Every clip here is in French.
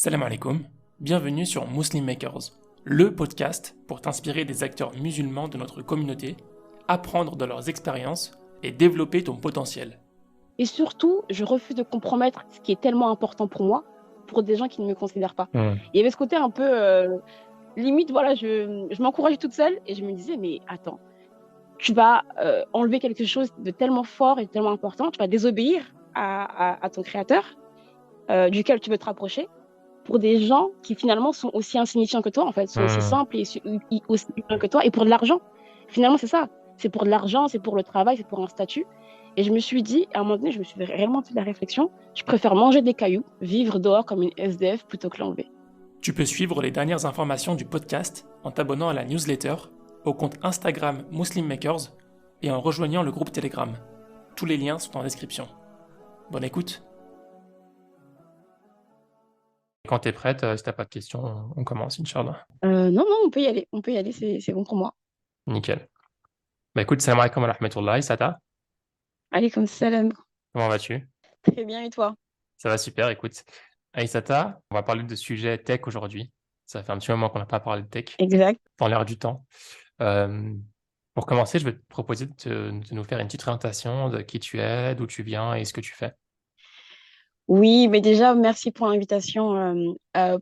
Salam alaikum, bienvenue sur Muslim Makers, le podcast pour t'inspirer des acteurs musulmans de notre communauté, apprendre de leurs expériences et développer ton potentiel. Et surtout, je refuse de compromettre ce qui est tellement important pour moi, pour des gens qui ne me considèrent pas. Il y avait ce côté un peu limite, voilà, je m'encourageais toute seule et je me disais, mais attends, tu vas enlever quelque chose de tellement fort et de tellement important, tu vas désobéir à ton créateur, duquel tu veux te rapprocher, pour des gens qui finalement sont aussi insignifiants que toi, en fait, sont aussi simples et aussi humains que toi, et pour de l'argent. Finalement, c'est ça. C'est pour de l'argent, c'est pour le travail, c'est pour un statut. Et je me suis dit, à un moment donné, je me suis réellement fait la réflexion, je préfère manger des cailloux, vivre dehors comme une SDF plutôt que l'enlever. Tu peux suivre les dernières informations du podcast en t'abonnant à la newsletter, au compte Instagram Muslim Makers et en rejoignant le groupe Telegram. Tous les liens sont en description. Bonne écoute. Quand t'es prête, si t'as pas de questions, on commence, Inch'Allah. Non, on peut y aller, c'est bon pour moi. Nickel. Bah écoute, salam alaikum wa rahmatullahi, Sata. Allez, comme salam. Comment vas-tu? Très bien, et toi? Ça va super, écoute. Aïssata, on va parler de sujets tech aujourd'hui. Ça fait un petit moment qu'on n'a pas parlé de tech, Exact. dans l'air du temps. Euh, pour commencer, je vais te proposer de nous faire une petite présentation de qui tu es, d'où tu viens et ce que tu fais. Oui, mais déjà, merci pour l'invitation.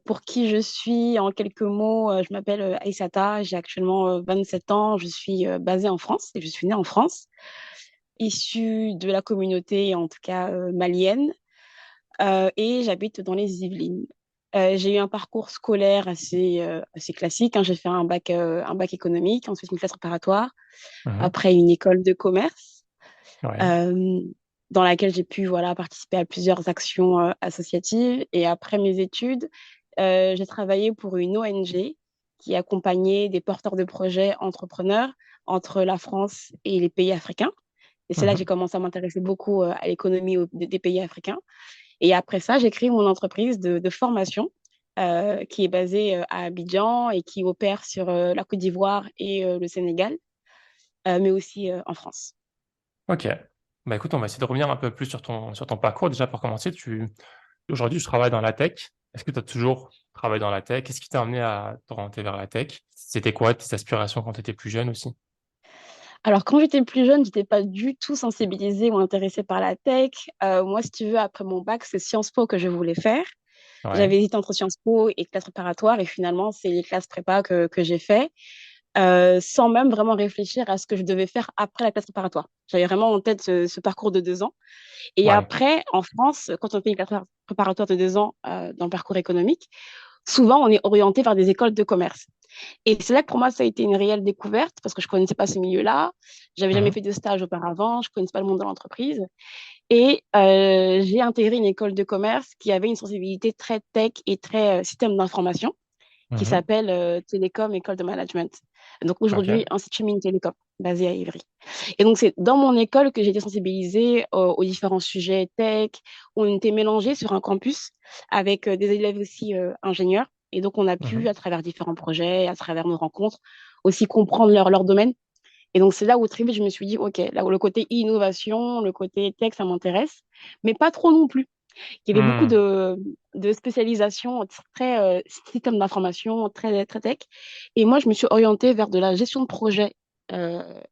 Pour qui je suis, en quelques mots, je m'appelle Aïssata, j'ai actuellement 27 ans, je suis basée en France et je suis née en France, issue de la communauté, en tout cas malienne, et j'habite dans les Yvelines. J'ai eu un parcours scolaire assez classique, hein. J'ai fait un bac économique, ensuite une classe préparatoire, Mhm. après une école de commerce Ouais. euh, dans laquelle j'ai pu voilà, participer à plusieurs actions associatives. Et après mes études, j'ai travaillé pour une ONG qui accompagnait des porteurs de projets entrepreneurs entre la France et les pays africains. Et c'est là que j'ai Mhm. commencé à m'intéresser beaucoup à l'économie des pays africains. Et après ça, j'ai créé mon entreprise de formation qui est basée à Abidjan et qui opère sur la Côte d'Ivoire et le Sénégal, mais aussi en France. Ok. Bah écoute, on va essayer de revenir un peu plus sur ton parcours. Déjà, pour commencer, aujourd'hui, je travaille dans la tech. Est-ce que tu as toujours travaillé dans la tech? Qu'est-ce qui t'a amené à t'orienter vers la tech? C'était quoi tes aspirations quand tu étais plus jeune aussi? Alors, quand j'étais plus jeune, j'étais pas du tout sensibilisée ou intéressée par la tech. Moi, si tu veux, après mon bac, c'est Sciences Po que je voulais faire. J'avais Ouais. hésité entre Sciences Po et classe préparatoire, et finalement, c'est les classes prépa que j'ai fait, sans même vraiment réfléchir à ce que je devais faire après la classe préparatoire. J'avais vraiment en tête ce parcours de 2 ans. Et Ouais. après, en France, quand on fait une classe préparatoire de 2 ans dans le parcours économique, souvent, on est orienté vers des écoles de commerce. Et c'est là que pour moi, ça a été une réelle découverte parce que je ne connaissais pas ce milieu-là. J'avais jamais Mhm. fait de stage auparavant. Je ne connaissais pas le monde de l'entreprise. Et j'ai intégré une école de commerce qui avait une sensibilité très tech et très système d'information qui Mhm. s'appelle Télécom École de Management. Donc aujourd'hui, Ok. Institut Mines Télécom, basé à Ivry. Et donc c'est dans mon école que j'ai été sensibilisée aux différents sujets tech. On était mélangés sur un campus avec des élèves aussi ingénieurs. Et donc on a pu, Mhm. à travers différents projets, à travers nos rencontres, aussi comprendre leur domaine. Et donc c'est là où très vite je me suis dit, OK, là où le côté innovation, le côté tech, ça m'intéresse, mais pas trop non plus. Il y avait beaucoup Mhm. de spécialisation très système d'information, très tech. Et moi, je me suis orientée vers de la gestion de projet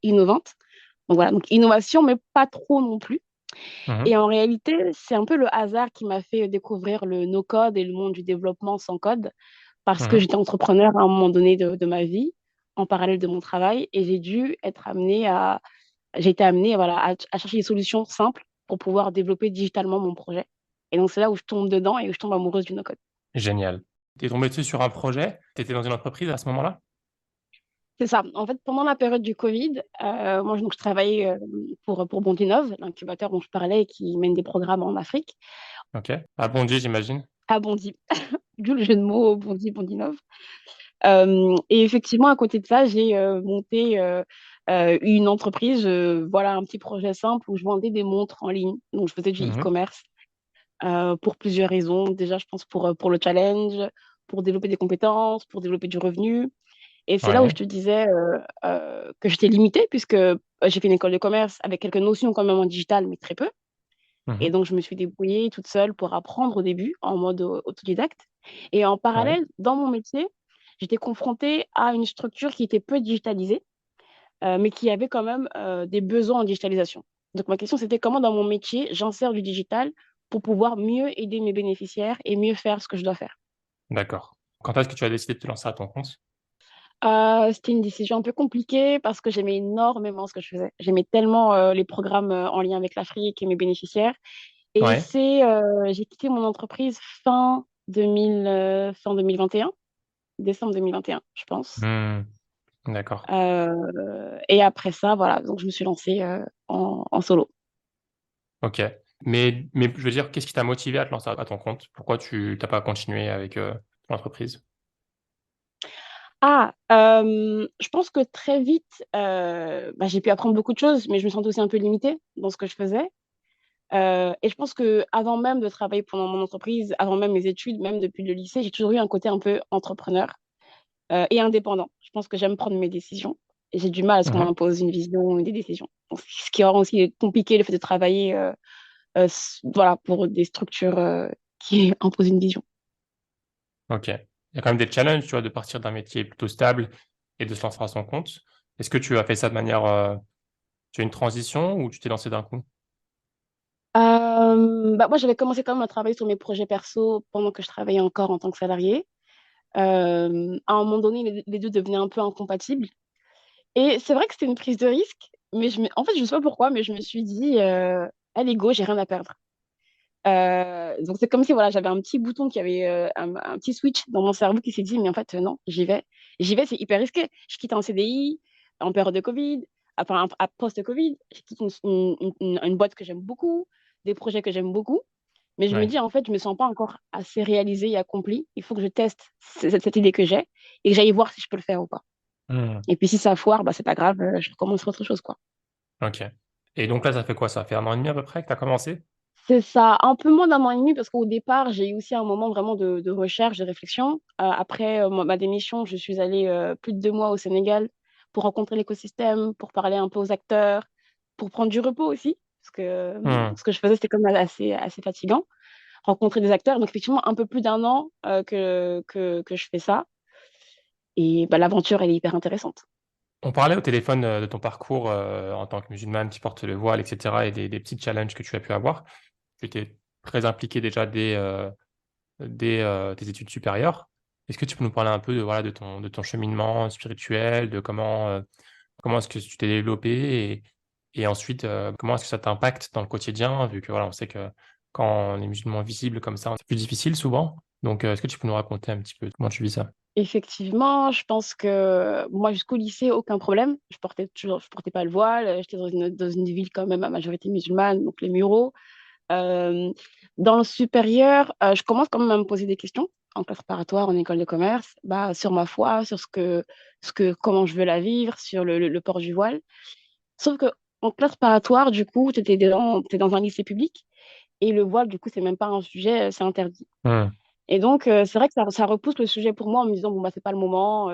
innovante. Donc voilà, donc innovation, mais pas trop non plus. Et Mhm. en réalité, c'est un peu le hasard qui m'a fait découvrir le no-code et le monde du développement sans code, parce que Mhm. j'étais entrepreneur à un moment donné de ma vie, en parallèle de mon travail, et j'ai été amenée voilà, à chercher des solutions simples pour pouvoir développer digitalement mon projet. Et donc, c'est là où je tombe dedans et où je tombe amoureuse du no-code. Génial. T'es tombé dessus sur un projet? T'étais dans une entreprise à ce moment-là? C'est ça. En fait, pendant la période du Covid, moi, donc, je travaillais pour Bondinov, l'incubateur dont je parlais, qui mène des programmes en Afrique, Ok. À Bondy, j'imagine. à Bondy. D'où le jeu de mots Bondy, Bondinov. Et effectivement, à côté de ça, j'ai monté une entreprise, voilà, un petit projet simple où je vendais des montres en ligne. Donc, je faisais du Mhm. e-commerce pour plusieurs raisons. Déjà, je pense pour le challenge, pour développer des compétences, pour développer du revenu. Et c'est là où je Ouais. te disais que j'étais limitée, puisque j'ai fait une école de commerce avec quelques notions quand même en digital, mais très peu. Et Mhm. donc, je me suis débrouillée toute seule pour apprendre au début, en mode autodidacte. Et en Ouais, parallèle, dans mon métier, j'étais confrontée à une structure qui était peu digitalisée, mais qui avait quand même des besoins en digitalisation. Donc, ma question, c'était comment dans mon métier, j'insère du digital pour pouvoir mieux aider mes bénéficiaires et mieux faire ce que je dois faire. d'accord. Quand est-ce que tu as décidé de te lancer à ton compte? C'était une décision un peu compliquée parce que j'aimais énormément ce que je faisais. J'aimais tellement les programmes en lien avec l'Afrique et mes bénéficiaires. Et Ouais. j'ai quitté mon entreprise fin 2021, décembre 2021, je pense. Hmm, d'accord. Et après ça, voilà, donc je me suis lancée en solo. Ok. Mais je veux dire, qu'est-ce qui t'a motivé à te lancer à ton compte? Pourquoi tu t'as pas continué avec ton entreprise? Je pense que très vite, j'ai pu apprendre beaucoup de choses, mais je me sentais aussi un peu limitée dans ce que je faisais. Et je pense que avant même de travailler pendant mon entreprise, avant même mes études, même depuis le lycée, j'ai toujours eu un côté un peu entrepreneur et indépendant. Je pense que j'aime prendre mes décisions et j'ai du mal à ce qu'on Mhm. m'impose une vision ou des décisions. Donc, ce qui rend aussi compliqué le fait de travailler voilà, pour des structures qui imposent une vision. Ok. Il y a quand même des challenges, tu vois, de partir d'un métier plutôt stable et de se lancer à son compte. Est-ce que tu as fait ça de manière, tu as une transition ou tu t'es lancé d'un coup? Moi, j'avais commencé quand même à travailler sur mes projets perso pendant que je travaillais encore en tant que salariée. À un moment donné, les deux devenaient un peu incompatibles. Et c'est vrai que c'était une prise de risque, mais en fait, je ne sais pas pourquoi, mais je me suis dit, allez, go, j'ai rien à perdre. Donc, c'est comme si voilà, j'avais un petit bouton qui avait un petit switch dans mon cerveau qui s'est dit, mais en fait, non, j'y vais. J'y vais, c'est hyper risqué. Je quitte un CDI en période de Covid, enfin, post-Covid. Je quitte une boîte que j'aime beaucoup, des projets que j'aime beaucoup. Mais je me Ouais. dis, en fait, je me sens pas encore assez réalisée et accomplie. Il faut que je teste cette idée que j'ai et que j'aille voir si je peux le faire ou pas. Hmm. Et puis si ça foire, bah, c'est pas grave, je recommence sur autre chose, quoi. Ok. Et donc là, ça fait quoi? Ça fait un an et demi à peu près que tu as commencé? C'est ça, un peu moins d'un an et demi parce qu'au départ, j'ai eu aussi un moment vraiment de recherche, de réflexion. Après ma démission, je suis allée plus de 2 mois au Sénégal pour rencontrer l'écosystème, pour parler un peu aux acteurs, pour prendre du repos aussi, parce que Hmm. ce que je faisais, c'était comme assez fatigant. Rencontrer des acteurs, donc effectivement, un peu plus d'un an que je fais ça. Et bah, l'aventure, elle est hyper intéressante. On parlait au téléphone de ton parcours en tant que musulmane qui porte le voile, etc., et des petits challenges que tu as pu avoir. Tu étais très impliqué déjà dès tes études supérieures. Est-ce que tu peux nous parler un peu de ton cheminement spirituel, de comment est-ce que tu t'es développé et ensuite comment est-ce que ça t'impacte dans le quotidien, vu que voilà, on sait que quand on est musulman visible comme ça, c'est plus difficile souvent. Donc, est-ce que tu peux nous raconter un petit peu comment tu vis ça? Effectivement, je pense que moi, jusqu'au lycée, aucun problème. Je portais pas le voile. J'étais dans une ville quand même à majorité musulmane, donc les Mureaux. Euh, dans le supérieur, je commence quand même à me poser des questions en classe préparatoire, en école de commerce, bah, sur ma foi, sur comment je veux la vivre, sur le port du voile. Sauf que en classe préparatoire, du coup, t'es dans un lycée public et le voile, du coup, c'est même pas un sujet, c'est interdit. Hmm. Et donc, c'est vrai que ça repousse le sujet pour moi en me disant, bon, bah, c'est pas le moment,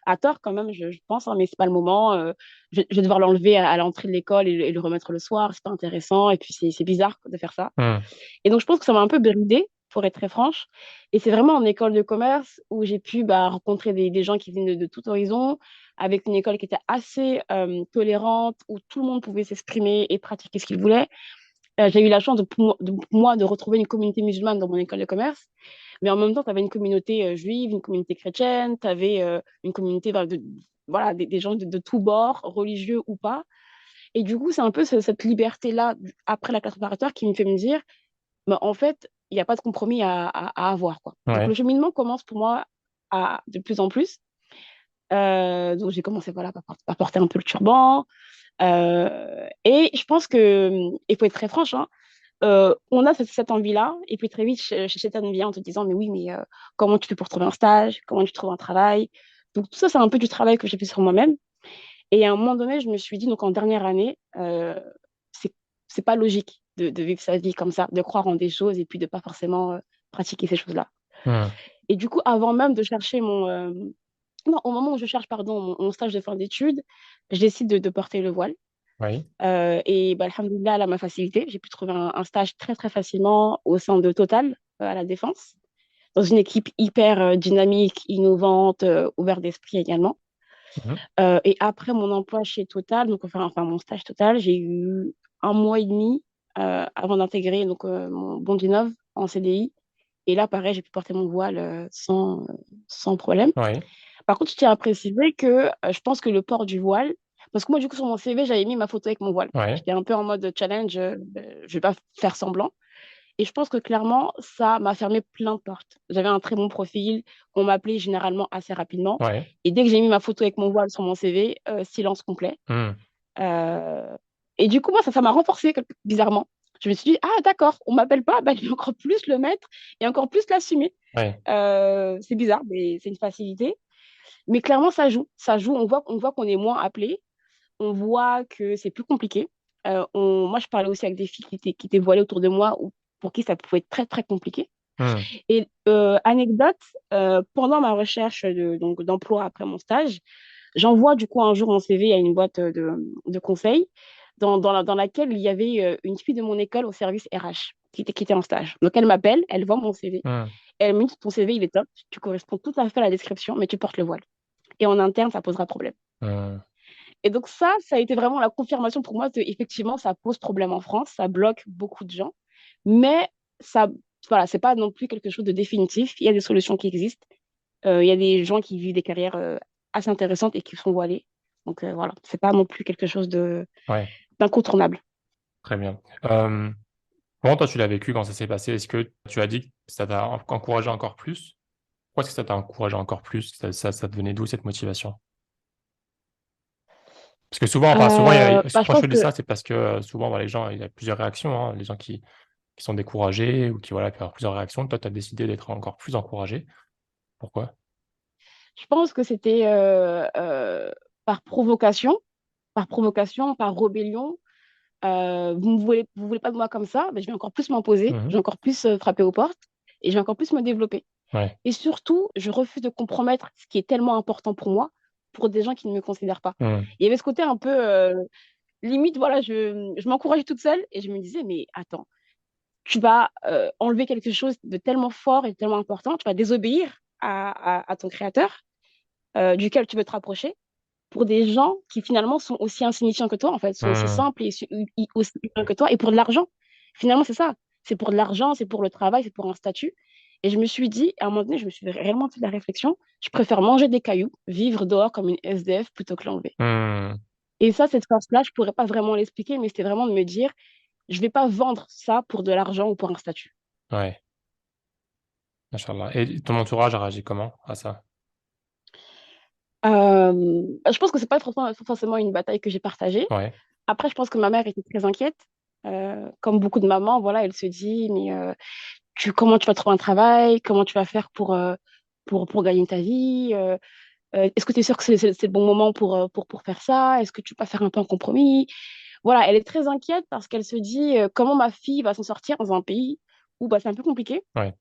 à tort quand même, je pense, hein, mais c'est pas le moment. Je vais devoir l'enlever à l'entrée de l'école et le remettre le soir, c'est pas intéressant. Et puis, c'est bizarre de faire ça. Hmm. Et donc, je pense que ça m'a un peu bridée, pour être très franche. Et c'est vraiment en école de commerce où j'ai pu bah, rencontrer des gens qui viennent de tout horizon, avec une école qui était assez tolérante, où tout le monde pouvait s'exprimer et pratiquer ce qu'il voulait. J'ai eu la chance moi, de retrouver une communauté musulmane dans mon école de commerce. Mais en même temps, tu avais une communauté juive, une communauté chrétienne, tu avais une communauté voilà, des gens de tous bords, religieux ou pas. Et du coup, c'est un peu cette liberté-là, après la classe préparatoire, qui me fait me dire, bah, en fait, il n'y a pas de compromis à avoir, quoi. Donc, le Ouais. cheminement commence pour moi de plus en plus. Donc, j'ai commencé voilà, par porter un peu le turban. Et je pense que, il faut être très franche, hein, on a cette envie-là, et puis très vite, chez Shaitan vient en te disant, mais oui, mais comment tu fais pour trouver un stage? Comment tu trouves un travail? Donc tout ça, c'est un peu du travail que j'ai fait sur moi-même. Et à un moment donné, je me suis dit, donc en dernière année, c'est, c'est pas logique de vivre sa vie comme ça, de croire en des choses et puis de pas forcément pratiquer ces choses-là. Hmm. Et du coup, avant même de chercher non, au moment où je cherche, pardon, mon stage de fin d'études, je décide de porter le voile. Oui. Et bah, alhamdoulilah, elle m'a facilité. J'ai pu trouver un stage très, très facilement au sein de Total, à la Défense, dans une équipe hyper dynamique, innovante, ouverte d'esprit également. Mhm. Et après mon emploi chez Total, donc enfin mon stage Total, j'ai eu 1 mois et demi avant d'intégrer donc mon Bondinov en CDI. Et là, pareil, j'ai pu porter mon voile sans problème. Oui. Par contre, je tiens à préciser que je pense que le port du voile, parce que moi, du coup, sur mon CV, j'avais mis ma photo avec mon voile. Oui. J'étais un peu en mode challenge, je vais pas faire semblant. Et je pense que clairement, ça m'a fermé plein de portes. J'avais un très bon profil, on m'appelait généralement assez rapidement. Oui. Et dès que j'ai mis ma photo avec mon voile sur mon CV, silence complet. Hmm. Euh, Et du coup, moi, ça m'a renforcé bizarrement. Je me suis dit, ah d'accord, on m'appelle pas, bah, je vais encore plus le mettre et encore plus l'assumer. Oui. C'est bizarre, mais c'est une facilité. Mais clairement, ça joue. On voit qu'on est moins appelé. On voit que c'est plus compliqué. Moi, je parlais aussi avec des filles qui étaient voilées autour de moi ou pour qui ça pouvait être très, très compliqué. Hmm. Et anecdote, pendant ma recherche donc, d'emploi après mon stage, j'envoie du coup un jour mon CV à une boîte de conseil dans laquelle il y avait une fille de mon école au service RH qui était en stage. Donc elle m'appelle, elle voit mon CV, Hmm. et elle me dit ton CV il est top, tu corresponds tout à fait à la description, mais tu portes le voile. Et en interne, ça posera problème. Hmm. Et donc ça a été vraiment la confirmation pour moi que effectivement ça pose problème en France, ça bloque beaucoup de gens, mais ça, voilà, c'est pas non plus quelque chose de définitif. Il y a des solutions qui existent. Il y a des gens qui vivent des carrières assez intéressantes et qui sont voilés. Donc voilà, c'est pas non plus quelque chose Ouais. d'incontournable. Très bien. Comment toi tu l'as vécu quand ça s'est passé? Est-ce que tu as dit que ça t'a encouragé encore plus? Pourquoi est-ce que ça t'a encouragé encore plus? Ça te venait d'où cette motivation? Parce que souvent, enfin souvent, Bah, je pourquoi je pense te dis que ça, c'est parce que souvent, les gens, il y a plusieurs réactions, hein. Les gens qui sont découragés ou qui voilà, peuvent avoir plusieurs réactions. Toi, tu as décidé d'être encore plus encouragé. Pourquoi? je pense que c'était par provocation, par rébellion. Vous voulez pas de moi comme ça, mais je vais encore plus m'imposer, je Mhm. vais encore plus frapper aux portes et je vais encore plus me développer. Ouais. Et surtout, je refuse de compromettre ce qui est tellement important pour moi pour des gens qui ne me considèrent pas. Mmh. Il y avait ce côté un peu limite, voilà, je m'encourageais toute seule et je me disais, mais attends, tu vas enlever quelque chose de tellement fort et de tellement important, tu vas désobéir à ton créateur duquel tu veux te rapprocher pour des gens qui finalement sont aussi insignifiants que toi, en fait, sont aussi Mmh. simples et aussi humains que toi, et pour de l'argent. Finalement, c'est ça. C'est pour de l'argent, c'est pour le travail, c'est pour un statut. Et je me suis dit, à un moment donné, je me suis réellement fait la réflexion, je préfère manger des cailloux, vivre dehors comme une SDF plutôt que l'enlever. Mmh. Et ça, cette force-là, je pourrais pas vraiment l'expliquer, mais c'était vraiment de me dire, je vais pas vendre ça pour de l'argent ou pour un statut. Ouais, machallah. Et ton entourage a réagi comment à ça? Je pense que c'est pas forcément une bataille que j'ai partagée. Ouais. Après, je pense que ma mère était très inquiète. Comme beaucoup de mamans, voilà, elle se dit, mais comment tu vas trouver un travail? Comment tu vas faire pour gagner ta vie? Est-ce que tu es sûre que c'est le bon moment pour faire ça? Est-ce que tu peux pas faire un peu un compromis? Voilà, elle est très inquiète parce qu'elle se dit, comment ma fille va s'en sortir dans un pays où bah, c'est un peu compliqué. Ouais.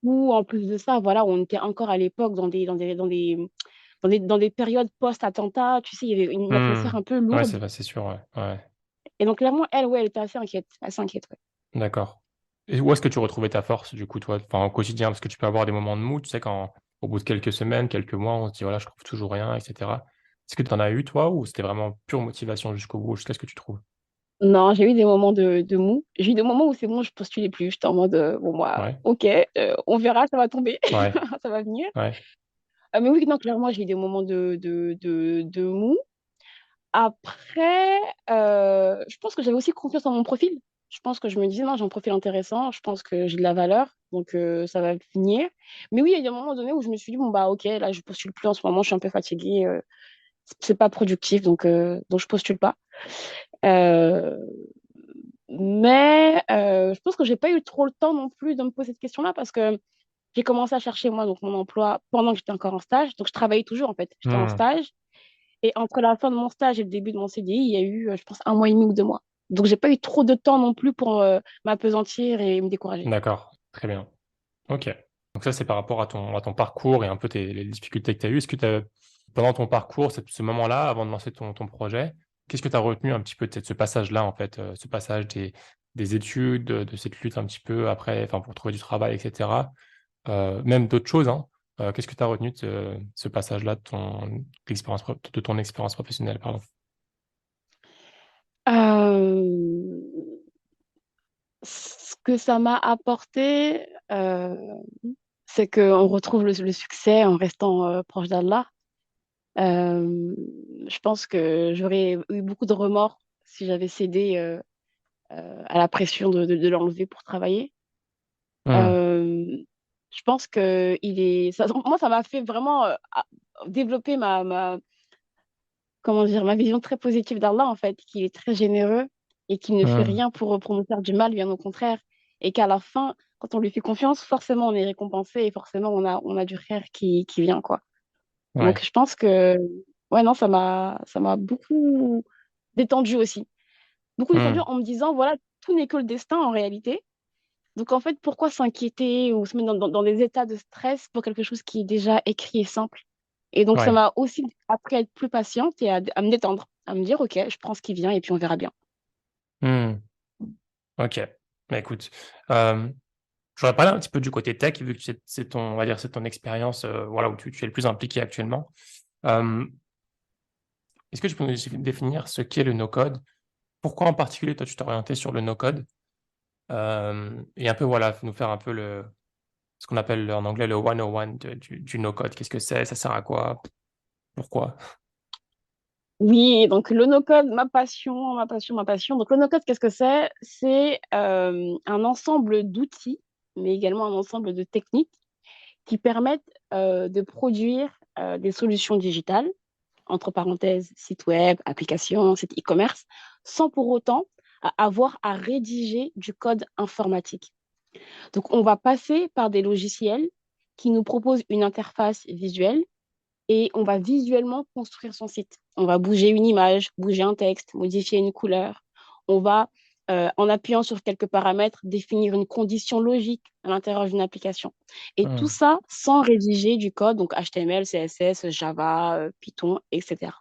Où en plus de ça, voilà, on était encore à l'époque dans des périodes post-attentat, tu sais, il y avait une Mmh. atmosphère un peu Ouais, lourde. c'est sûr, ouais. Ouais. Et donc, clairement, elle, ouais, elle était assez inquiète, assez inquiète, ouais. D'accord. Et où est-ce que tu retrouvais ta force du coup, toi? Enfin, au quotidien? Parce que tu peux avoir des moments de mou, tu sais, quand au bout de quelques semaines, quelques mois, on se dit: «Voilà, je trouve toujours rien» et cetera. Est-ce que tu en as eu toi ou c'était vraiment pure motivation jusqu'au bout, jusqu'à ce que tu trouves? Non, j'ai eu des moments de mou. J'ai eu des moments où c'est bon, je postulais plus. J'étais en mode, bon, moi, Ouais. ok, on verra, ça va tomber, Ouais. ça va venir. Ouais. Mais oui, non, clairement, j'ai eu des moments de mou. Après, je pense que j'avais aussi confiance en mon profil. Je pense que je me disais, non, j'ai un profil intéressant, je pense que j'ai de la valeur, donc ça va venir. Mais oui, il y a eu un moment donné où je me suis dit, bon, bah, ok, là, je postule plus en ce moment, je suis un peu fatiguée, c'est pas productif, donc je postule pas. Euh, mais je pense que j'ai pas eu trop le temps non plus de me poser cette question-là parce que j'ai commencé à chercher, moi, donc mon emploi pendant que j'étais encore en stage. Donc, je travaillais toujours, en fait. J'étais en Mmh. stage. Et entre la fin de mon stage et le début de mon CDI, il y a eu, je pense, 1 mois et demi ou 2 mois. Donc, j'ai pas eu trop de temps non plus pour m'appesantir et me décourager. D'accord. Très bien. OK. Donc ça, c'est par rapport à ton parcours et un peu les difficultés que tu as eues. Est-ce que tu pendant ton parcours, ce moment-là, avant de lancer ton projet, Qu'est-ce que tu as retenu un petit peu de ce passage-là, en fait, ce passage des études, de cette lutte un petit peu après, enfin, pour trouver du travail et cetera? Même d'autres choses, hein. Qu'est-ce que tu as retenu de ce passage-là de ton expérience professionnelle, pardon? Euh, Ce que ça m'a apporté, c'est qu'on retrouve le succès en restant proche d'Allah. Euh, je pense que j'aurais eu beaucoup de remords si j'avais cédé à la pression de l'enlever pour travailler. Mmh. Euh, je pense que moi, ça m'a fait vraiment développer comment dire, ma vision très positive d'Allah, en fait, qu'il est très généreux et qu'il ne fait Mmh. rien pour nous faire du mal, bien au contraire. Et qu'à la fin, quand on lui fait confiance, forcément, on est récompensé et forcément, on a du frère qui vient, quoi. Donc, Ouais. je pense que, ouais, non, ça m'a beaucoup détendu aussi. Beaucoup détendu Mmh. en me disant, voilà, tout n'est que le destin en réalité. Donc, en fait, pourquoi s'inquiéter ou se mettre dans des états de stress pour quelque chose qui est déjà écrit et simple? Et donc, ça Ouais. m'a aussi appris à être plus patiente et à me détendre, à me dire, OK, je prends ce qui vient et puis on verra bien. Mmh. OK. Bah, écoute, je voudrais parler un petit peu du côté tech, vu que c'est ton on va dire, c'est ton expérience, voilà, où tu es le plus impliqué actuellement. Hem, Est-ce que tu peux nous définir ce qu'est le no-code? Pourquoi en particulier, toi, tu t'es orienté sur le no-code? Et un peu, voilà, nous faire un peu ce qu'on appelle en anglais le 101 du no-code. Qu'est-ce que c'est? Ça sert à quoi? Pourquoi? Oui, donc le no-code, ma passion, ma passion, ma passion. Donc le no-code, qu'est-ce que c'est? C'est un ensemble d'outils, mais également un ensemble de techniques qui permettent de produire des solutions digitales, entre parenthèses, site web, application, site e-commerce, sans pour autant avoir à rédiger du code informatique. Donc, on va passer par des logiciels qui nous proposent une interface visuelle et on va visuellement construire son site. On va bouger une image, bouger un texte, modifier une couleur. On va, en appuyant sur quelques paramètres, définir une condition logique à l'intérieur d'une application. Et tout Mmh. ça sans rédiger du code, donc HTML, CSS, Java, Python, etc.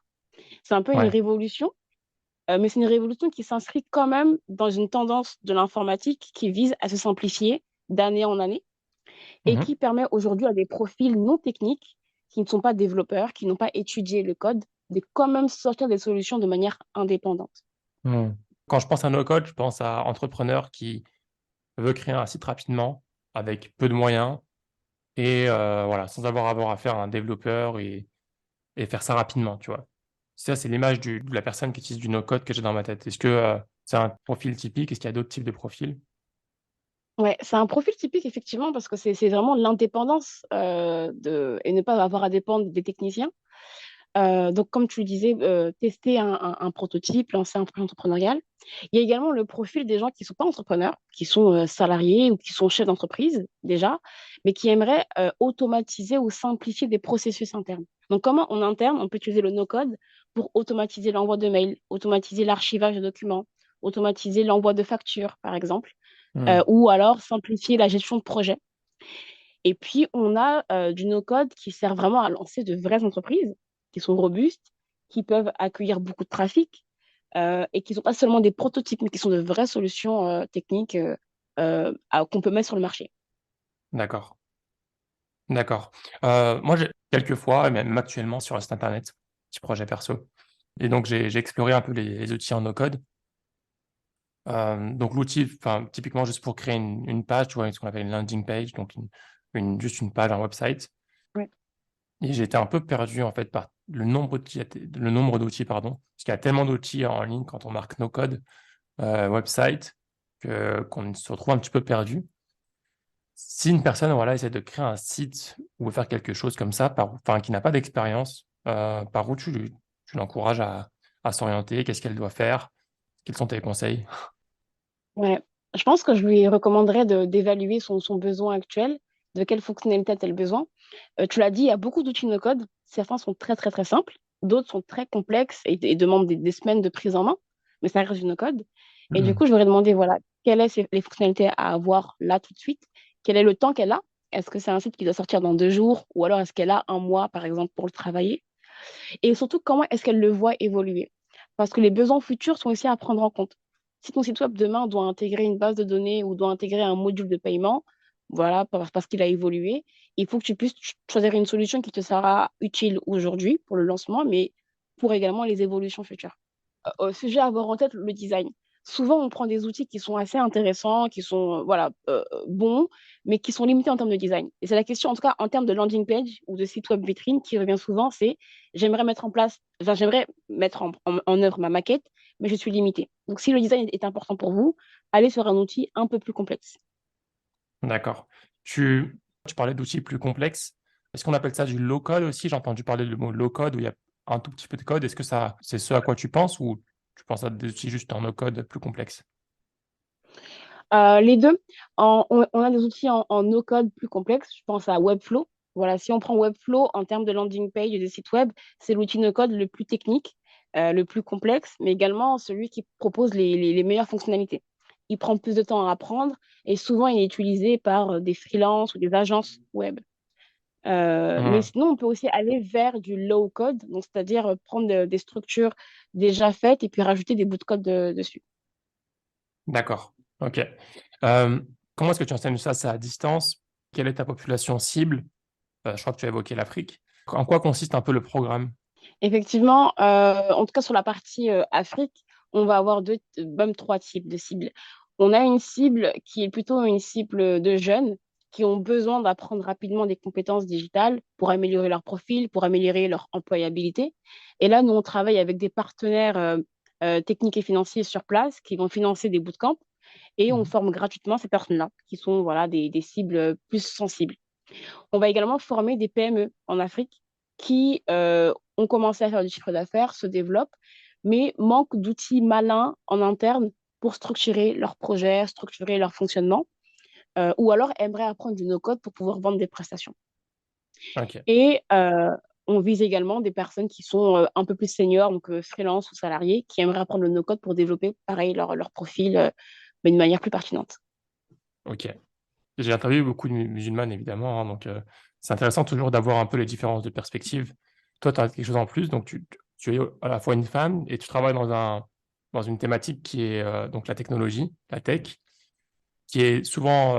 C'est un peu une Ouais. révolution, mais c'est une révolution qui s'inscrit quand même dans une tendance de l'informatique qui vise à se simplifier d'année en année et Mmh. qui permet aujourd'hui à des profils non techniques, qui ne sont pas développeurs, qui n'ont pas étudié le code, de quand même sortir des solutions de manière indépendante. Mmh. Quand je pense à no-code, je pense à entrepreneur qui veut créer un site rapidement, avec peu de moyens et voilà, sans avoir à faire un développeur et faire ça rapidement, tu vois? Ça, c'est l'image de la personne qui utilise du no-code que j'ai dans ma tête. Est-ce que, c'est un profil typique? Est-ce qu'il y a d'autres types de profils? Ouais, c'est un profil typique effectivement parce que c'est vraiment l'indépendance et ne pas avoir à dépendre des techniciens. Donc, comme tu le disais, tester un prototype, lancer un projet entrepreneurial. Il y a également le profil des gens qui ne sont pas entrepreneurs, qui sont salariés ou qui sont chefs d'entreprise déjà, mais qui aimeraient automatiser ou simplifier des processus internes. Donc, comment en interne, on peut utiliser le no-code pour automatiser l'envoi de mails, automatiser l'archivage de documents, automatiser l'envoi de factures, par exemple, Mmh. ou alors simplifier la gestion de projet. Et puis, on a du no-code qui sert vraiment à lancer de vraies entreprises qui sont robustes, qui peuvent accueillir beaucoup de trafic et qui ne sont pas seulement des prototypes, mais qui sont de vraies solutions techniques qu'on peut mettre sur le marché. D'accord, d'accord. Moi, j'ai quelques fois, et même actuellement sur un site internet, petit projet perso et donc j'ai exploré un peu les outils en no-code. Donc l'outil, enfin, typiquement juste pour créer une page, tu vois? Ce qu'on appelle une landing page, donc juste une page, un website Ouais. et j'étais un peu perdu, en fait, par le nombre d'outils, pardon. Parce qu'il y a tellement d'outils en ligne quand on marque no code, website, qu'on se retrouve un petit peu perdu. Si une personne, voilà, essaie de créer un site ou faire quelque chose comme ça, enfin, qui n'a pas d'expérience, par où tu l'encourages à s'orienter? Qu'est-ce qu'elle doit faire? Quels sont tes conseils? Ouais. Je pense que je lui recommanderais d'évaluer son besoin actuel, de quelle fonctionnalité a-t-elle besoin. Tu l'as dit, il y a beaucoup d'outils no-code. Certains sont très, très, très simples. D'autres sont très complexes et demandent des semaines de prise en main, mais ça reste du no-code. Et du Mmh. coup, je voudrais demander, voilà, quelles sont les fonctionnalités à avoir là tout de suite? Quel est le temps qu'elle a? Est-ce que c'est un site qui doit sortir dans 2 jours ou alors est-ce qu'elle a un mois, par exemple, pour le travailler? Et surtout, comment est-ce qu'elle le voit évoluer? parce que les besoins futurs sont aussi à prendre en compte. Si ton site web demain doit intégrer une base de données ou doit intégrer un module de paiement, voilà, parce qu'il a évolué, il faut que tu puisses choisir une solution qui te sera utile aujourd'hui pour le lancement, mais pour également les évolutions futures. Sujet à avoir en tête, le design. Souvent, on prend des outils qui sont assez intéressants, qui sont voilà, bons, mais qui sont limités en termes de design. Et c'est la question, en tout cas, en termes de landing page ou de site web vitrine, qui revient souvent, c'est j'aimerais mettre en œuvre ma maquette, mais je suis limitée. Donc, si le design est important pour vous, allez sur un outil un peu plus complexe. D'accord. Tu parlais d'outils plus complexes. Est-ce qu'on appelle ça du low code aussi? J'ai entendu parler du mot low code où il y a un tout petit peu de code. Est-ce que ça, c'est ce à quoi tu penses ou tu penses à des outils juste en no code plus complexes? Les deux, on a des outils en no-code plus complexes. Je pense à Webflow. Voilà, si on prend Webflow en termes de landing page et de site web, c'est l'outil no-code le plus technique, le plus complexe, mais également celui qui propose les meilleures fonctionnalités. Il prend plus de temps à apprendre et souvent il est utilisé par des freelances ou des agences web. Mais Hmm, sinon, on peut aussi aller vers du low-code, donc c'est-à-dire prendre des structures déjà faites et puis rajouter des bouts de code dessus. d'accord. OK. Euh, Comment est-ce que tu enseignes ça? C'est à distance? Quelle est ta population cible? Je crois que tu as évoqué l'Afrique. En quoi consiste un peu le programme? Effectivement, en tout cas sur la partie Afrique, on va avoir même trois types de cibles. On a une cible qui est plutôt une cible de jeunes qui ont besoin d'apprendre rapidement des compétences digitales pour améliorer leur profil, pour améliorer leur employabilité. Et là, nous, on travaille avec des partenaires techniques et financiers sur place qui vont financer des bootcamps et on Mhm. forme gratuitement ces personnes-là qui sont voilà, des cibles plus sensibles. On va également former des PME en Afrique qui ont commencé à faire du chiffre d'affaires, se développent, mais manquent d'outils malins en interne pour structurer leur projet, structurer leur fonctionnement, ou alors aimeraient apprendre du no-code pour pouvoir vendre des prestations. OK. Et on vise également des personnes qui sont un peu plus seniors, donc freelance ou salariés, qui aimeraient apprendre le no-code pour développer, pareil, leur profil, mais d'une manière plus pertinente. OK. J'ai interviewé beaucoup de musulmanes évidemment, hein, donc c'est intéressant toujours d'avoir un peu les différences de perspective. Toi, tu as quelque chose en plus, donc tu es à la fois une femme et tu travailles dans une thématique qui est, donc la technologie, la tech, qui est souvent,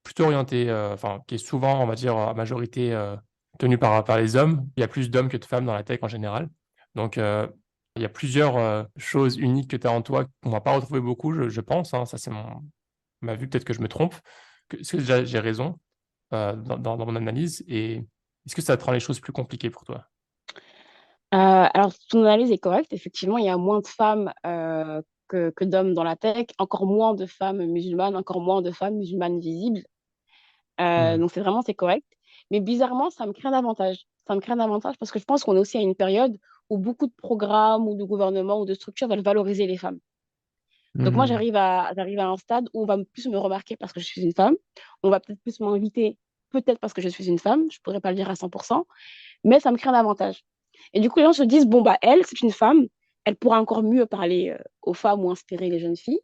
plutôt orientée, enfin, qui est souvent, on va dire, à majorité, tenue par les hommes. Il y a plus d'hommes que de femmes dans la tech en général. Donc il y a plusieurs, choses uniques que tu as en toi qu'on va pas retrouver beaucoup, je pense, hein, ça c'est ma vue, peut-être que je me trompe. Est-ce que déjà j'ai raison, dans mon analyse et est-ce que ça te rend les choses plus compliquées pour toi? Alors, ton analyse est correcte. Effectivement, il y a moins de femmes que d'hommes dans la tech, encore moins de femmes musulmanes, encore moins de femmes musulmanes visibles. Mmh. Donc, c'est correct. Mais bizarrement, ça me crée un avantage. Ça me crée un avantage parce que je pense qu'on est aussi à une période où beaucoup de programmes ou de gouvernements ou de structures veulent valoriser les femmes. Donc, moi, Mmh. j'arrive à un stade où on va plus me remarquer parce que je suis une femme. On va peut-être plus m'inviter, peut-être parce que je suis une femme. Je ne pourrais pas le dire à 100%, mais ça me crée un avantage. Et du coup, les gens se disent, bon, bah, elle, c'est une femme, elle pourra encore mieux parler aux femmes ou inspirer les jeunes filles.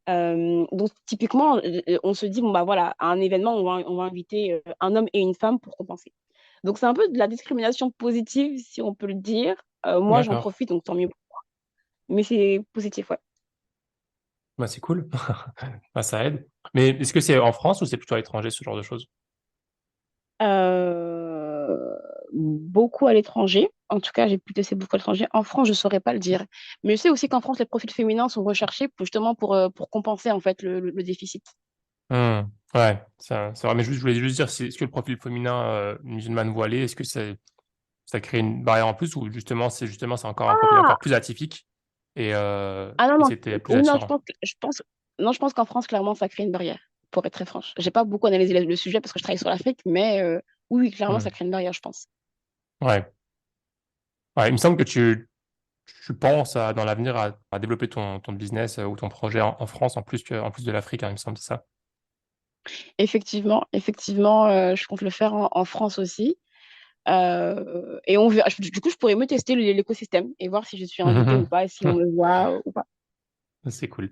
Donc, typiquement, on se dit, bon, bah voilà, à un événement, on va inviter un homme et une femme pour compenser. Donc, c'est un peu de la discrimination positive, si on peut le dire. Moi, j'en D'accord. profite, donc tant mieux. Mais c'est positif, ouais. Bah, c'est cool. Bah, ça aide. Mais est-ce que c'est en France ou c'est plutôt à l'étranger, ce genre de choses? Euh, Beaucoup à l'étranger. En tout cas, j'ai pu tester beaucoup à l'étranger. En France, je ne saurais pas le dire. Mais je sais aussi qu'en France, les profils féminins sont recherchés justement pour compenser en fait le déficit. Mmh. Ouais, c'est vrai, mais je voulais juste dire, est-ce que le profil féminin, musulmane voilé, est-ce que ça crée une barrière en plus ou justement c'est encore un profil Ah, encore plus atypique ah non, et non, c'était plus oui, non, attirant? non, je pense qu'en France, clairement, ça crée une barrière, pour être très franche. J'ai pas beaucoup analysé le sujet parce que je travaille sur l'Afrique, mais oui, oui, clairement, Mmh. ça crée une barrière, je pense. Ouais. Ouais, il me semble que tu penses dans l'avenir à développer ton business ou ton projet en France en plus de l'Afrique, hein, il me semble, c'est ça? Effectivement, je compte le faire en France aussi. Et on verra. Du coup, je pourrais me tester l'écosystème et voir si je suis invitée ou pas, et si on me voit ou pas. C'est cool.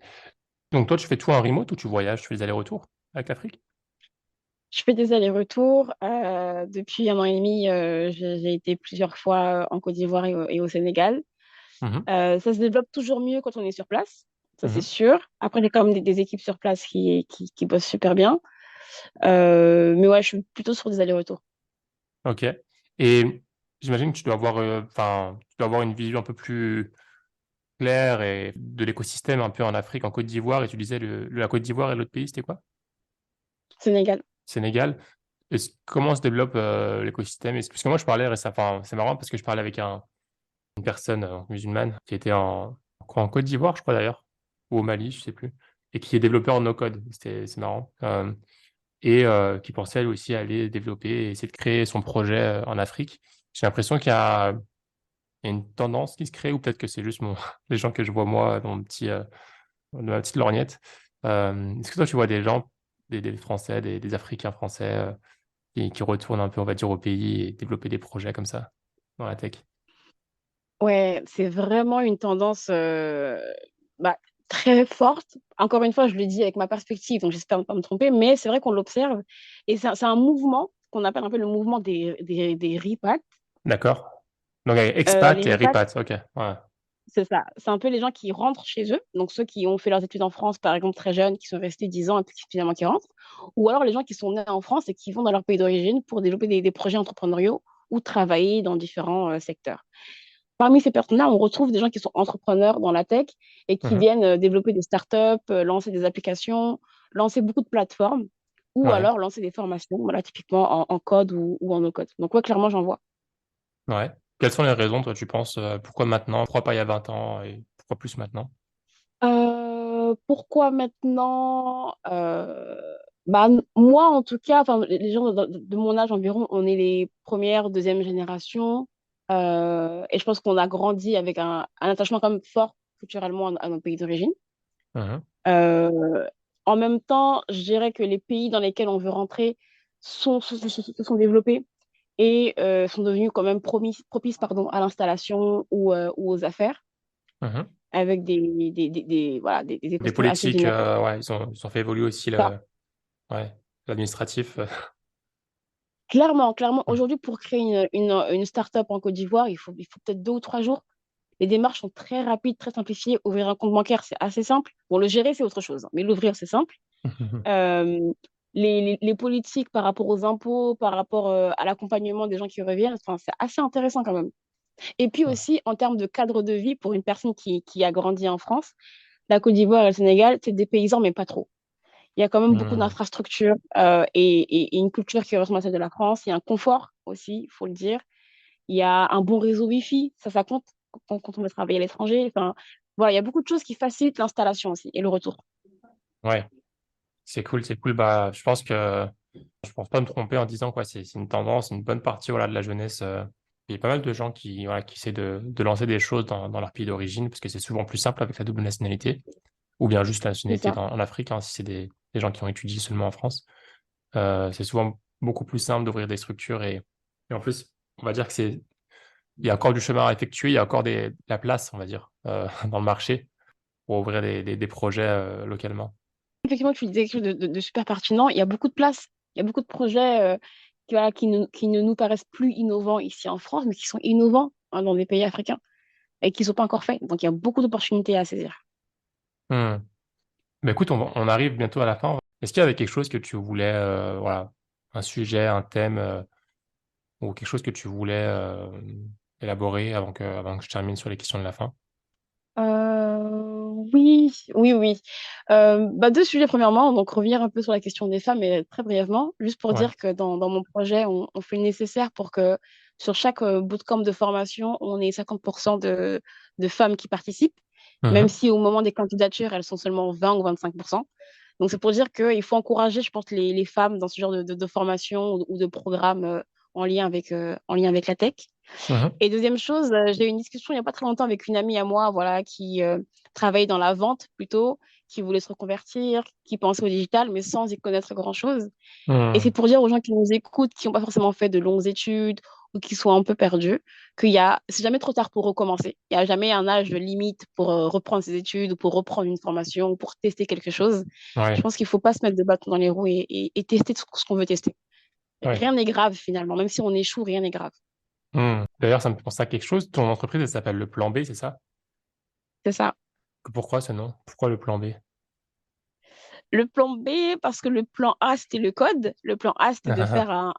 Donc toi, tu fais tout en remote ou tu voyages, tu fais des allers-retours avec l'Afrique? Je fais des allers-retours. Depuis un an et demi, j'ai été plusieurs fois en Côte d'Ivoire et au Sénégal. Mhm. Ça se développe toujours mieux quand on est sur place, ça c'est Mhm. sûr. Après, il y a quand même des équipes sur place qui bossent super bien. Mais ouais, je suis plutôt sur des allers-retours. Ok. Et j'imagine que tu dois avoir, enfin, tu dois avoir une vision un peu plus claire et de l'écosystème un peu en Afrique, en Côte d'Ivoire. Et tu disais la Côte d'Ivoire et l'autre pays, c'était quoi? Sénégal. Sénégal. Comment se développe l'écosystème? Parce que moi, je parlais récemment, enfin, c'est marrant parce que je parlais avec une personne musulmane qui était en Côte d'Ivoire, je crois d'ailleurs, ou au Mali, je sais plus, et qui est développeur en no-code. C'est marrant. Et qui pensait elle aussi aller développer et essayer de créer son projet en Afrique. J'ai l'impression qu'il y a une tendance qui se crée, ou peut-être que c'est juste les gens que je vois moi dans ma petite lorgnette. Est-ce que toi, tu vois des gens, des Français, des Africains français qui retournent un peu, on va dire, au pays et développer des projets comme ça dans la tech? Ouais, c'est vraiment une tendance bah, très forte. Encore une fois, je le dis avec ma perspective, donc j'espère ne pas me tromper, mais c'est vrai qu'on l'observe. Et c'est un mouvement qu'on appelle un peu le mouvement des RIPAC. D'accord. Donc, Les expat et RIPAC, repat, ok. Ouais. c'est ça. C'est un peu les gens qui rentrent chez eux, donc ceux qui ont fait leurs études en France, par exemple, très jeunes, qui sont restés 10 ans et puis finalement qui rentrent. Ou alors les gens qui sont nés en France et qui vont dans leur pays d'origine pour développer des projets entrepreneuriaux ou travailler dans différents secteurs. Parmi ces personnes-là, on retrouve des gens qui sont entrepreneurs dans la tech et qui Mhm. viennent développer des startups, lancer des applications, lancer beaucoup de plateformes ou Ouais. alors lancer des formations, voilà, typiquement en code ou en no-code. Donc, ouais, clairement, j'en vois. Ouais. Quelles sont les raisons, toi, tu penses, pourquoi maintenant? Pourquoi pas il y a 20 ans et pourquoi plus maintenant? Pourquoi maintenant bah, moi, en tout cas, enfin, les gens de mon âge environ, on est les premières, deuxième génération. Et je pense qu'on a grandi avec un attachement quand même fort culturellement à nos pays d'origine. Mhm. Euh, En même temps, je dirais que les pays dans lesquels on veut rentrer se sont développés et sont devenus quand même propices pardon, à l'installation ou aux affaires, Mhm. avec voilà, des Des écosystèmes assez politiques, dynamiques. ouais, ils ont fait évoluer aussi Ça, ouais, l'administratif. clairement, aujourd'hui, pour créer une start-up en Côte d'Ivoire, il faut peut-être 2 ou 3 jours. Les démarches sont très rapides, très simplifiées. Ouvrir un compte bancaire, c'est assez simple. Bon, le gérer, c'est autre chose, hein, mais l'ouvrir, c'est simple. Euh, les politiques par rapport aux impôts, par rapport à l'accompagnement des gens qui reviennent, enfin, c'est assez intéressant quand même. Et puis Ouais. aussi, en termes de cadre de vie, pour une personne qui a grandi en France, la Côte d'Ivoire et le Sénégal, c'est des paysans, mais pas trop. Il y a quand même beaucoup Hmm. d'infrastructures et une culture qui ressemble à celle de la France. Il y a un confort aussi, il faut le dire. Il y a un bon réseau Wi-Fi, ça compte quand on veut travailler à l'étranger. Enfin, voilà, il y a beaucoup de choses qui facilitent l'installation aussi et le retour. Ouais, c'est cool, c'est cool. Bah, je pense pas me tromper en disant quoi, c'est une tendance, une bonne partie voilà, de la jeunesse. Il y a pas mal de gens qui essaient de lancer des choses dans leur pays d'origine, parce que c'est souvent plus simple avec la double nationalité, ou bien juste la C'est nationalité ça. en Afrique, hein, si c'est des gens qui ont étudié seulement en France. C'est souvent beaucoup plus simple d'ouvrir des structures et en plus, on va dire que il y a encore du chemin à effectuer, il y a encore la place, on va dire, dans le marché pour ouvrir des projets localement. Effectivement, tu disais quelque chose de super pertinent. Il y a beaucoup de place, il y a beaucoup de projets voilà, qui ne nous paraissent plus innovants ici en France, mais qui sont innovants hein, dans des pays africains et qui ne sont pas encore faits. Donc, il y a beaucoup d'opportunités à saisir. Hmm. Mais écoute, on arrive bientôt à la fin. Est-ce qu'il y avait quelque chose que tu voulais, voilà, un sujet, un thème, ou quelque chose que tu voulais élaborer avant que je termine sur les questions de la fin? Oui, oui, oui. Bah, 2 sujets, premièrement. Donc, revenir un peu sur la question des femmes, mais très brièvement, juste pour Ouais. dire que dans mon projet, on fait le nécessaire pour que sur chaque bootcamp de formation, on ait 50% de femmes qui participent, même Mhm. si au moment des candidatures, elles sont seulement 20 ou 25%. Donc, c'est pour dire qu'il faut encourager, je pense, les femmes dans ce genre de formation ou de programme en lien avec la tech. Mhm. Et deuxième chose, j'ai eu une discussion il n'y a pas très longtemps avec une amie à moi, voilà, qui travaille dans la vente plutôt, qui voulait se reconvertir, qui pensait au digital, mais sans y connaître grand-chose. Et c'est Mhm. pour dire aux gens qui nous écoutent, qui n'ont pas forcément fait de longues études ou qui sont un peu perdus, c'est jamais trop tard pour recommencer. Il n'y a jamais un âge de limite pour reprendre ses études ou pour reprendre une formation ou pour tester quelque chose. Je Ouais. pense qu'il ne faut pas se mettre de bâton dans les roues et tester tout ce qu'on veut tester. Ouais. Rien n'est grave finalement, même si on échoue, rien n'est grave. D'ailleurs, ça me fait penser à quelque chose. Ton entreprise, elle s'appelle Le Plan B, c'est ça? c'est ça. Pourquoi ce nom? Pourquoi le plan B? Le plan B, parce que le plan A, c'était le code. Le plan A, c'était de faire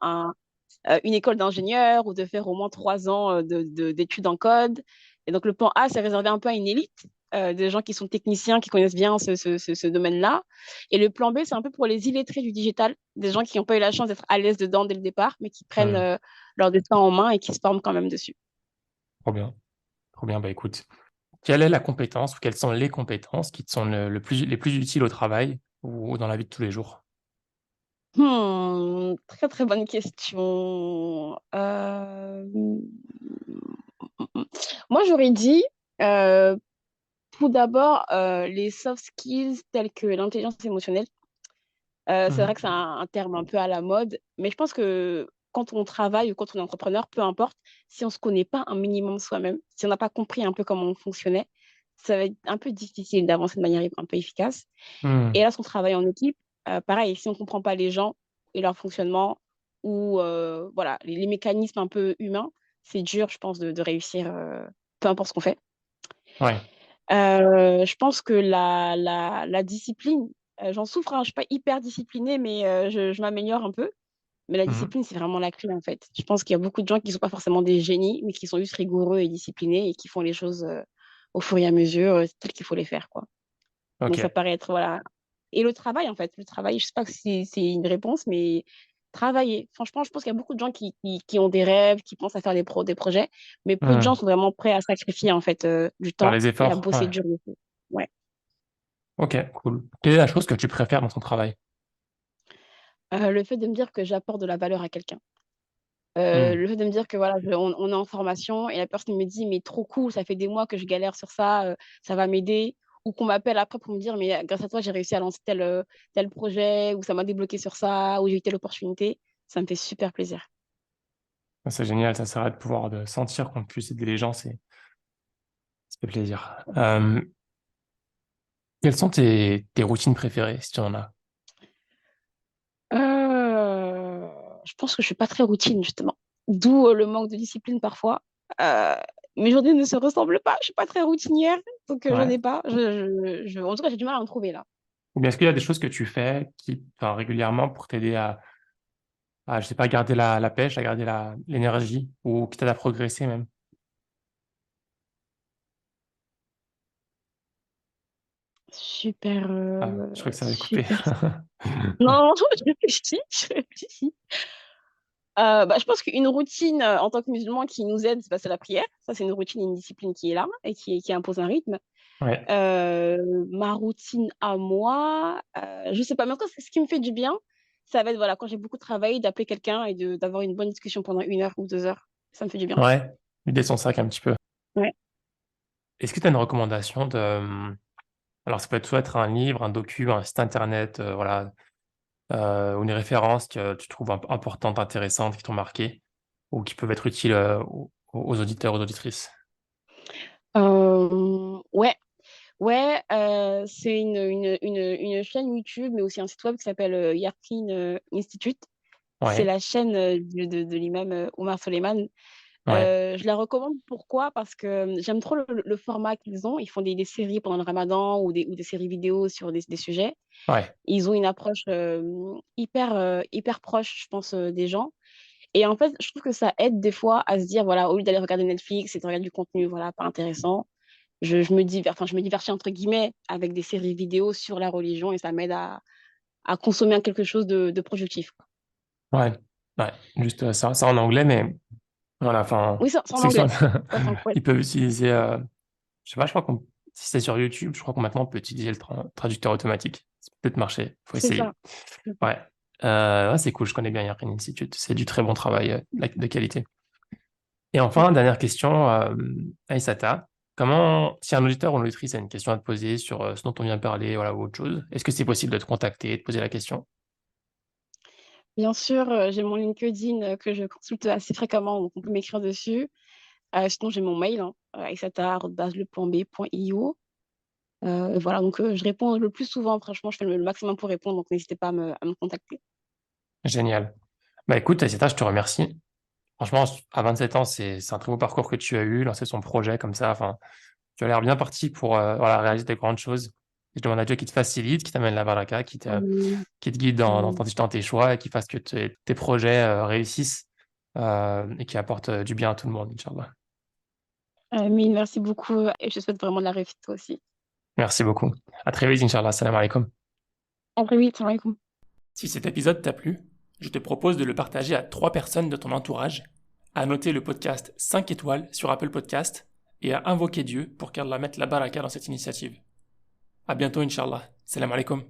une école d'ingénieur ou de faire au moins 3 ans d'études en code. Et donc, le plan A, c'est réservé un peu à une élite, des gens qui sont techniciens, qui connaissent bien ce domaine-là. Et le plan B, c'est un peu pour les illettrés du digital, des gens qui n'ont pas eu la chance d'être à l'aise dedans dès le départ, mais qui prennent Hmm, leur destin en main et qui se forment quand même dessus. trop bien, trop bien. Bah écoute, quelle est la compétence ou quelles sont les compétences qui te sont les plus utiles au travail ou dans la vie de tous les jours? Très très bonne question. Moi, j'aurais dit euh, tout d'abord les soft skills tels que l'intelligence émotionnelle. C'est vrai Mmh. que c'est un terme un peu à la mode, mais je pense que quand on travaille ou quand on est entrepreneur, peu importe, si on ne se connaît pas un minimum soi-même, si on n'a pas compris un peu comment on fonctionnait, ça va être un peu difficile d'avancer de manière un peu efficace. Et Mmh. là, si on travaille en équipe, pareil, si on ne comprend pas les gens et leur fonctionnement ou voilà, les mécanismes un peu humains, c'est dur, je pense, de réussir, peu importe ce qu'on fait. Ouais. Je pense que la discipline, j'en souffre, hein, je ne suis pas hyper disciplinée, mais je m'améliore un peu. Mais la Mmh. discipline, c'est vraiment la clé, en fait. Je pense qu'il y a beaucoup de gens qui ne sont pas forcément des génies, mais qui sont juste rigoureux et disciplinés et qui font les choses au fur et à mesure, telles qu'il faut les faire, quoi. Donc, ça OK. paraît être, voilà. Et le travail, en fait. Le travail, je ne sais pas si c'est une réponse, mais travailler. Franchement, je pense qu'il y a beaucoup de gens qui ont des rêves, qui pensent à faire des projets, mais peu de gens Mmh. sont vraiment prêts à sacrifier, en fait, du Faire temps les et à efforts, bosser ouais. dur dessus. Ouais. OK, cool. Quelle est la chose que tu préfères dans ton travail? Le fait de me dire que j'apporte de la valeur à quelqu'un. Mmh. Le fait de me dire que voilà, on est en formation et la personne me dit: «Mais trop cool, ça fait des mois que je galère sur ça, ça va m'aider». Ou qu'on m'appelle après pour me dire: «Mais grâce à toi, j'ai réussi à lancer tel projet» ou «Ça m'a débloqué sur ça» ou «J'ai eu telle opportunité». Ça me fait super plaisir. C'est génial, ça sert de pouvoir de sentir qu'on puisse aider les gens, ça fait plaisir. Quelles sont tes routines préférées, si tu en as? Je pense que je suis pas très routine justement, d'où, le manque de discipline parfois. Heu, Mes journées ne se ressemblent pas, je suis pas très routinière, donc j'en Ouais. ai pas. Je en tout cas, j'ai du mal à en trouver là. Ou bien est-ce qu'il y a des choses que tu fais qui enfin, régulièrement pour t'aider à je sais pas, garder la pêche, à garder l'énergie ou qui t'aident à progresser même? Super, Ah, je crois que ça avait coupé. super non, je réfléchis. Bah, je pense qu'une routine, en tant que musulman qui nous aide, bah, c'est la prière. Ça, c'est une routine, une discipline qui est là et qui impose un rythme. Ouais, Ma routine à moi, je sais pas, mais en tout cas, ce qui me fait du bien, ça va être, voilà, quand j'ai beaucoup travaillé, d'appeler quelqu'un et d'avoir une bonne discussion pendant 1 heure ou 2 heures. Ça me fait du bien. ouais, vider son sac un petit peu. Ouais. Est-ce que tu as une recommandation alors ça peut être soit être un livre, un docu, un site internet, voilà, ou une référence que tu trouves importante, intéressante, qui t'ont marqué ou qui peuvent être utiles, aux auditeurs, aux auditrices? Ouais, ouais, c'est une chaîne YouTube, mais aussi un site web qui s'appelle, Yarkin, Institute. C'est Ouais, la chaîne, de l'imam, Omar Soleiman. ouais, Je la recommande pourquoi? Parce que, j'aime trop le format qu'ils ont. Ils font des séries pendant le ramadan ou des séries vidéo sur des sujets. ouais, Ils ont une approche, hyper proche, je pense, des gens et en fait, je trouve que ça aide des fois à se dire, voilà, au lieu d'aller regarder Netflix et de regarder du contenu, voilà, pas intéressant, je me «divertis» entre guillemets avec des séries vidéo sur la religion et ça m'aide à consommer quelque chose de productif, quoi. ouais, ouais, juste, ça en anglais, mais voilà, enfin, Oui, c'est en ceux qui sont anglais. Ouais, c'est en ouais, ils peuvent utiliser, je sais pas, je crois qu'on si c'est sur YouTube, je crois qu'on maintenant on peut utiliser le traducteur automatique. Ça peut peut-être marcher, faut c'est ça, essayer. c'est ça. Ouais, ouais, c'est cool, je connais bien Yarkin Institute, c'est du très bon travail, de qualité. Et enfin, Mmh. dernière question, Aïssata, comment si un auditeur ou une auditrice a une question à te poser sur, ce dont on vient de parler, voilà, ou autre chose, est-ce que c'est possible de te contacter, de poser la question? Bien sûr, j'ai mon LinkedIn, que je consulte assez fréquemment, donc on peut m'écrire dessus. Sinon j'ai mon mail, hein, aissata@leplanb.io. Voilà, donc je réponds le plus souvent, franchement, je fais le maximum pour répondre, donc n'hésitez pas à me contacter. Génial. Bah, écoute, Aïssata, je te remercie. Franchement, à 27 ans, c'est un très beau parcours que tu as eu, lancer son projet comme ça, enfin, Tu as l'air bien parti pour réaliser des grandes choses. Je demande à Dieu qui te facilite, qui t'amène la baraka, qui te guide dans tes choix et qui fasse que tes projets réussissent et qui apportent du bien à tout le monde, Inch'Allah. Amine, merci beaucoup et je te souhaite vraiment de la réussite toi aussi. Merci beaucoup. À très vite, Inch'Allah. Salam alaikum. À très vite, salam alaikum. Si cet épisode t'a plu, je te propose de le partager à 3 personnes de ton entourage, à noter le podcast 5 étoiles sur Apple Podcast et à invoquer Dieu pour qu'Allah mette la baraka dans cette initiative. À bientôt, Inch'Allah. Salam alaikum.